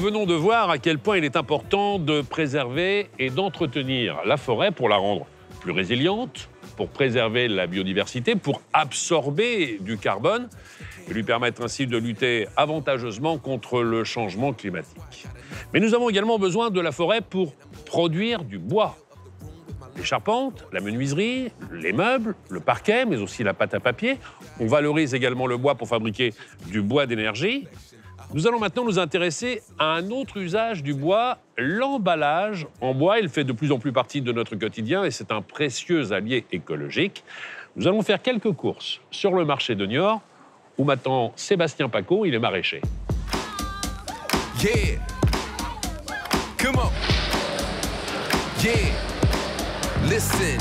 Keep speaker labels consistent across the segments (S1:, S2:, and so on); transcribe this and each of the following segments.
S1: venons de voir à quel point il est important de préserver et d'entretenir la forêt pour la rendre plus résiliente, pour préserver la biodiversité, pour absorber du carbone et lui permettre ainsi de lutter avantageusement contre le changement climatique. Mais nous avons également besoin de la forêt pour produire du bois. Les charpentes, la menuiserie, les meubles, le parquet, mais aussi la pâte à papier. On valorise également le bois pour fabriquer du bois d'énergie. Nous allons maintenant nous intéresser à un autre usage du bois, l'emballage en bois. Il fait de plus en plus partie de notre quotidien et c'est un précieux allié écologique. Nous allons faire quelques courses sur le marché de Niort où m'attend Sébastien Paco, il est maraîcher.
S2: Yeah. Come on. Yeah. Listen.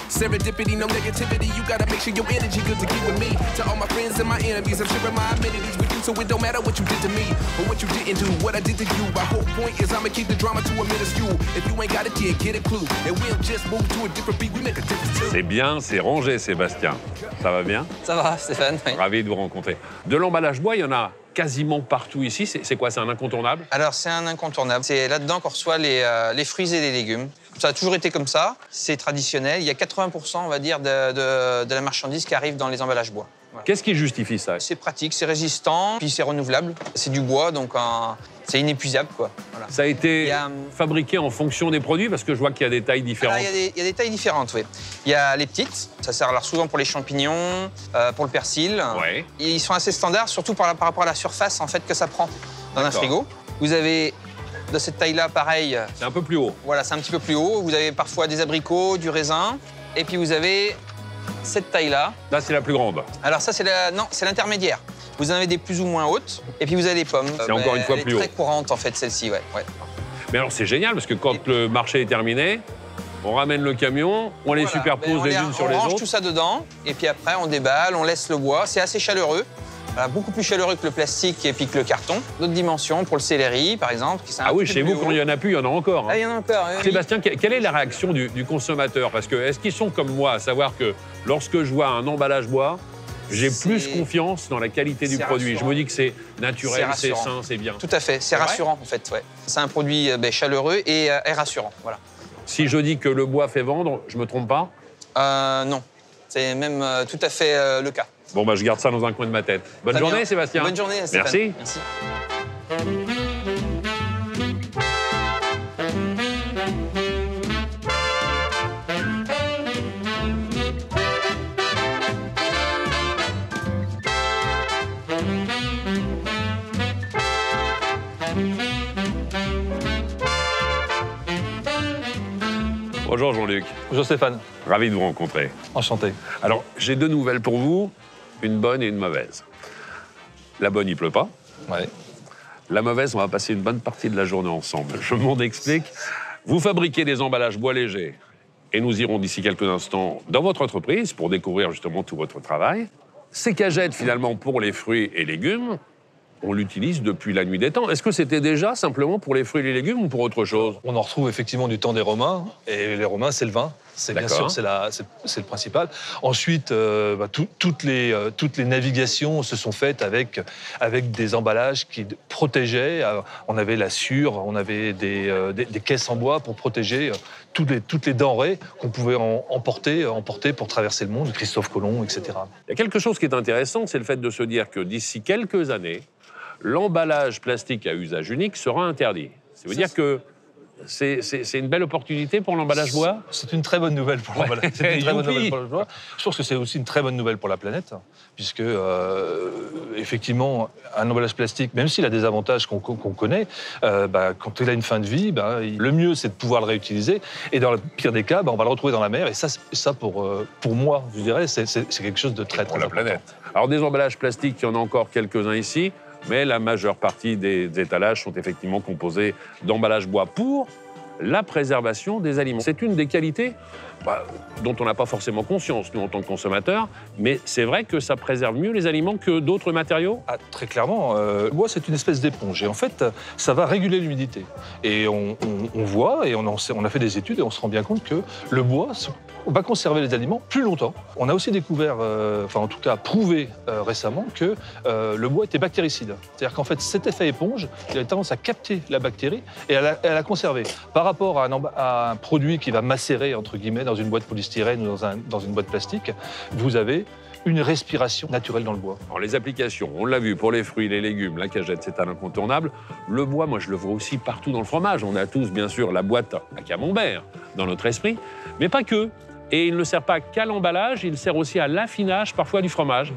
S2: Serendipity, no negativity. You gotta make sure your energy good to keep with me. To all my friends and my enemies, I'm sharing my amenities with you, so it don't matter what you did to me or what you didn't do, what I did to you. My whole point is I'ma keep the drama to a minuscule. If you ain't got it, yeah, get a clue. And we'll just move to a different beat. We make a difference too.
S1: C'est bien, c'est rangé, Sébastien. Ça va bien?
S3: Ça va, Stéphane, oui.
S1: Ravi de vous rencontrer. De l'emballage bois, il y en a quasiment partout ici. C'est quoi, c'est un incontournable?
S3: Alors, c'est un incontournable. C'est là-dedans qu'on reçoit les fruits et les légumes. Ça a toujours été comme ça. C'est traditionnel. Il y a 80%, on va dire, de la marchandise qui arrive dans les emballages bois. Voilà.
S1: Qu'est-ce qui justifie ça?
S3: C'est pratique, c'est résistant, puis c'est renouvelable. C'est du bois, donc c'est inépuisable, quoi. Voilà.
S1: Ça a été fabriqué en fonction des produits, parce que je vois qu'il y a des tailles différentes.
S3: Alors, il y a des tailles différentes, oui. Il y a les petites, ça sert alors souvent pour les champignons, pour le persil.
S1: Ouais.
S3: Et ils sont assez standards, surtout par rapport à la surface en fait, que ça prend dans un frigo. Vous avez de cette taille-là, pareil.
S1: C'est un peu plus haut.
S3: Voilà, c'est un petit peu plus haut. Vous avez parfois des abricots, du raisin. Et puis vous avez cette taille-là.
S1: Là, c'est la plus grande.
S3: Alors ça, c'est l'intermédiaire. Vous en avez des plus ou moins hautes. Et puis vous avez les pommes.
S1: C'est encore une fois plus haut.
S3: Elle est très courante, en fait, celle-ci, ouais.
S1: Mais alors, c'est génial, parce que quand le marché est terminé, on ramène le camion, on les superpose les unes sur les autres.
S3: On range tout ça dedans. Et puis après, on déballe, on laisse le bois. C'est assez chaleureux. Voilà, beaucoup plus chaleureux que le plastique et puis que le carton. D'autres dimensions pour le céleri, par exemple.
S1: Ah oui, chez vous, quand il n'y en a plus, il y en a encore. Hein.
S3: Ah, il y en a encore, oui.
S1: Sébastien, quelle est la réaction du consommateur? Parce que est-ce qu'ils sont comme moi, à savoir que lorsque je vois un emballage bois, j'ai plus confiance dans la qualité du produit.
S3: Rassurant.
S1: Je me dis que c'est naturel, c'est sain, c'est bien.
S3: Tout à fait, c'est rassurant en fait. Ouais. C'est un produit chaleureux et rassurant. Voilà.
S1: Si je dis que le bois fait vendre, je me trompe pas?
S3: Non, c'est même tout à fait le cas.
S1: Bon, bah, je garde ça dans un coin de ma tête. Bonne journée,
S3: bien.
S1: Sébastien.
S3: Bonne journée, Stéphane.
S1: Merci. Bonjour Jean-Luc.
S4: Bonjour Stéphane.
S1: Ravi de vous rencontrer.
S4: Enchanté.
S1: Alors, j'ai deux nouvelles pour vous, une bonne et une mauvaise. La bonne, il pleut pas.
S4: Ouais.
S1: La mauvaise, on va passer une bonne partie de la journée ensemble. Je m'en explique. Vous fabriquez des emballages bois légers et nous irons d'ici quelques instants dans votre entreprise pour découvrir justement tout votre travail. Ces cagettes, finalement, pour les fruits et légumes, on l'utilise depuis la nuit des temps. Est-ce que c'était déjà simplement pour les fruits et les légumes ou pour autre chose?
S4: On en retrouve effectivement du temps des Romains, et les Romains, c'est le vin. C'est bien sûr, c'est le principal. Ensuite, toutes les navigations se sont faites avec des emballages qui protégeaient. On avait la sûre, on avait des caisses en bois pour protéger toutes les denrées qu'on pouvait emporter pour traverser le monde, Christophe Colomb, etc.
S1: Il y a quelque chose qui est intéressant, c'est le fait de se dire que d'ici quelques années, l'emballage plastique à usage unique sera interdit. Ça veut dire que c'est une belle opportunité pour l'emballage bois?
S4: C'est une très bonne nouvelle pour l'emballage. C'est une très bonne nouvelle pour le bois. Je pense que c'est aussi une très bonne nouvelle pour la planète, puisque, effectivement, un emballage plastique, même s'il a des avantages qu'on connaît, quand il a une fin de vie, le mieux, c'est de pouvoir le réutiliser. Et dans le pire des cas, on va le retrouver dans la mer. Et ça pour moi, je dirais, c'est quelque chose de très, très important.
S1: Pour la planète. Alors, des emballages plastiques, il y en a encore quelques-uns ici. Mais la majeure partie des étalages sont effectivement composés d'emballages bois pour la préservation des aliments. C'est une des qualités dont on n'a pas forcément conscience, nous, en tant que consommateurs, mais c'est vrai que ça préserve mieux les aliments que d'autres matériaux?
S4: Ah, très clairement. Le bois, c'est une espèce d'éponge. Et en fait, ça va réguler l'humidité. Et on voit, et on a fait des études, et on se rend bien compte que le bois on va conserver les aliments plus longtemps. On a aussi découvert, enfin en tout cas prouvé récemment, que le bois était bactéricide. C'est-à-dire qu'en fait, cet effet éponge, il a tendance à capter la bactérie et à la conserver. Par rapport à un produit qui va macérer, entre guillemets, dans une boîte polystyrène ou dans une boîte plastique, vous avez une respiration naturelle dans le bois.
S1: Alors, les applications, on l'a vu pour les fruits, les légumes, la cagette, c'est un incontournable. Le bois, moi, je le vois aussi partout dans le fromage. On a tous, bien sûr, la boîte à camembert dans notre esprit, mais pas que. Et il ne sert pas qu'à l'emballage, il sert aussi à l'affinage, parfois, du fromage.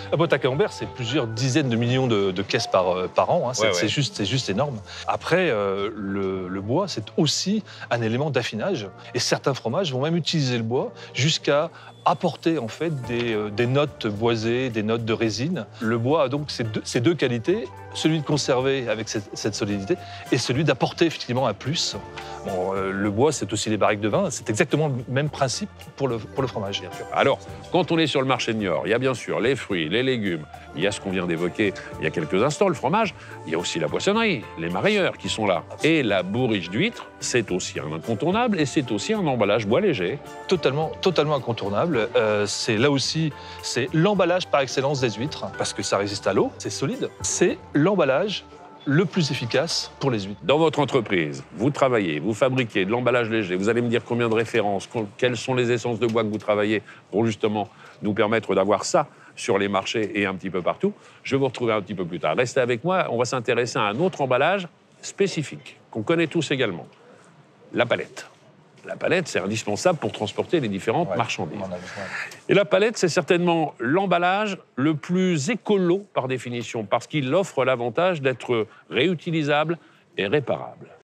S4: La boîte à camembert, c'est plusieurs dizaines de millions de caisses par an. Hein. C'est juste énorme. Après, le bois, c'est aussi un élément d'affinage. Et certains fromages vont même utiliser le bois jusqu'à apporter en fait des notes boisées, des notes de résine. Le bois a donc ces deux qualités, celui de conserver avec cette solidité et celui d'apporter effectivement un plus. Bon, le bois, c'est aussi les barriques de vin. C'est exactement le même principe pour le fromage. Bien sûr.
S1: Alors, quand on est sur le marché de Niort, il y a bien sûr les fruits, les légumes, il y a ce qu'on vient d'évoquer il y a quelques instants, le fromage, il y a aussi la poissonnerie, les marailleurs qui sont là. Et la bourriche d'huîtres, c'est aussi un incontournable et c'est aussi un emballage bois léger.
S4: Totalement incontournable. C'est là aussi, c'est l'emballage par excellence des huîtres, parce que ça résiste à l'eau, c'est solide. C'est l'emballage le plus efficace pour les huîtres.
S1: Dans votre entreprise, vous travaillez, vous fabriquez de l'emballage léger, vous allez me dire combien de références, quelles sont les essences de bois que vous travaillez pour justement nous permettre d'avoir ça sur les marchés et un petit peu partout. Je vais vous retrouver un petit peu plus tard. Restez avec moi, on va s'intéresser à un autre emballage spécifique, qu'on connaît tous également, la palette. La palette, c'est indispensable pour transporter les différentes marchandises. Et la palette, c'est certainement l'emballage le plus écolo par définition, parce qu'il offre l'avantage d'être réutilisable et réparable.